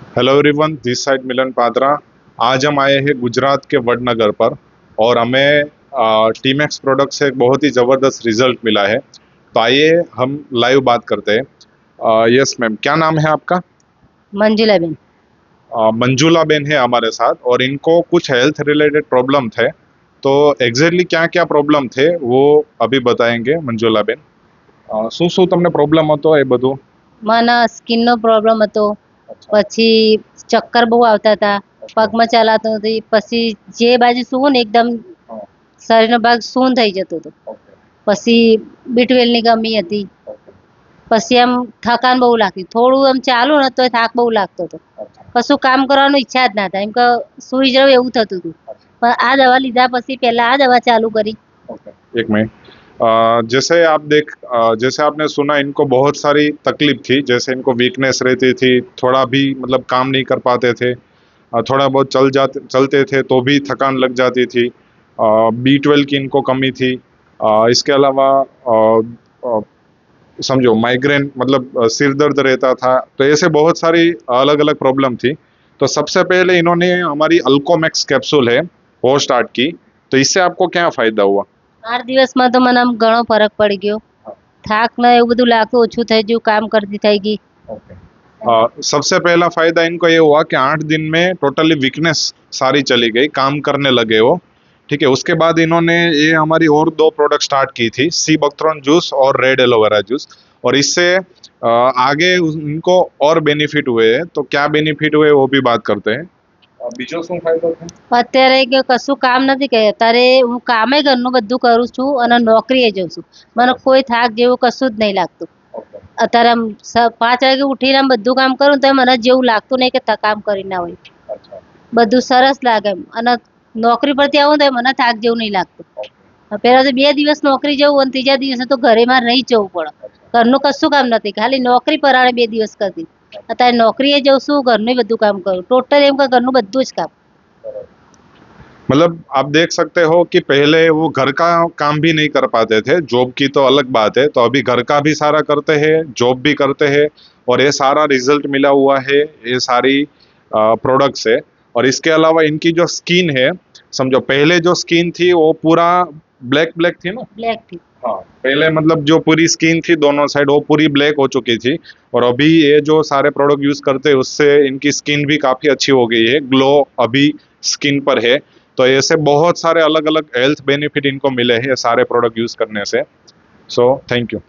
Hello everyone, this side मिलन पात्रा। आज हम आए हैं गुजरात के वडनगर पर और हमें टीमैक्स प्रोडक्ट से एक बहुत ही ज़बरदस्त रिजल्ट मिला है। तो आइए हम लाइव बात करते हैं। यस मैम, क्या नाम है आपका? मंजुला बेन। मंजुला बेन है हमारे साथ और इनको कुछ हेल्थ रिलेटेड प्रॉब्लम थे। तो एग्जैक्टली क्या क्या प्रॉब्लम थे वो अभी बताएंगे मंजुला बेन। શું તમને પ્રોબ્લેમ હતો એ બધું? મને સ્કિનનો પ્રોબ્લેમ હતો, પછી ચક્કર બહુ આવતા હતા, પગમાં ચાલાતું નથી, પછી જે બાજુ સૂવું ને એકદમ શરીરનો ભાગ સૂન થઈ જતો હતો, પછી બીટવેલની કમી હતી, પછી આમ થકાન બહુ લાગતી, થોડું આમ ચાલું ને તો થાક બહુ લાગતો હતો, કશું કામ કરવાની ઈચ્છા જ ના થાય, એમ કે સૂઈ જવું એવું થતું હતું। પણ આ દવા લીધા પછી પહેલા આ દવા ચાલુ કરી। एक मिनट। जैसे आपने सुना, इनको बहुत सारी तकलीफ थी। जैसे इनको वीकनेस रहती थी, थोड़ा भी मतलब काम नहीं कर पाते थे, थोड़ा बहुत चलते थे तो भी थकान लग जाती थी। B12 की इनको कमी थी। इसके अलावा समझो माइग्रेन मतलब सिर दर्द रहता था। तो ऐसे बहुत सारी अलग अलग प्रॉब्लम थी। तो सबसे पहले इन्होंने हमारी अल्कोमैक्स कैप्सूल है वो स्टार्ट की। तो इससे आपको क्या फायदा हुआ? 8 દિવસમાં તો મને આમ ઘણો ફરક પડી ગયો। થાક ને એવું બધું લાગતું ઓછું થઈ ગયું, કામ કરતી થઈ ગઈ। सबसे पहला फायदा इनको ये हुआ कि 8 दिन में टोटली वीकनेस सारी चली गई, काम करने लगे वो। ठीक है। उसके बाद इन्होंने ये हमारी और 2 प्रोडक्ट स्टार्ट की थी, सी बकथ्रोन जूस और रेड एलोवेरा जूस। और इससे आगे उनको और बेनिफिट हुए हैं। तो क्या बेनिफिट हुए वो भी बात करते हैं। બીજો શું ફાયદો છે? અત્યારે કે કશું કામ નથી કે અત્યારે હું કામે ઘરનું બધું કરું છું અને નોકરીએ જઉં છું। મને કોઈ થાક જેવું કશું જ નહીં લાગતું। અત્યારે આમ 5 વાગે ઉઠીને આમ બધું કામ કરું તો મને જેવું લાગતું નહીં કે કામ કરી ના હોય। બધું સરસ લાગે એમ। અને નોકરી પરથી આવું તો મને થાક જેવું નહીં લાગતું। પહેલા તો 2 દિવસ નોકરી જવું અને ત્રીજા દિવસે તો ઘરે મારે રહી જવું પડે। ઘરનું કશું કામ નથી, ખાલી નોકરી પરાણે 2 દિવસ કરતી। અત્યારે નોકરીએ જઉં છું, ઘરનું બધું કામ કરું, ટોટલ એમ કે ઘરનું બધું જ કામ। मतलब आप देख सकते हो कि पहले वो घर का काम भी नहीं कर पाते थे। जॉब की तो अलग बात है, तो अभी घर का भी सारा करते हैं, जॉब भी करते हैं और ये सारा रिजल्ट मिला हुआ है ये सारी प्रोडक्ट्स है। और इसके अलावा इनकी जो स्किन है, समझो पहले जो स्किन थी वो पूरा ब्लैक ब्लैक थी ना। ब्लैक थी। हाँ, पहले मतलब जो पूरी स्किन थी दोनों साइड वो पूरी ब्लैक हो चुकी थी। और अभी ये जो सारे प्रोडक्ट यूज करते हैं उससे इनकी स्किन भी काफी अच्छी हो गई है, ग्लो अभी स्किन पर है। तो ऐसे बहुत सारे अलग अलग हेल्थ बेनिफिट इनको मिले हैं ये सारे प्रोडक्ट यूज करने से। So thank you.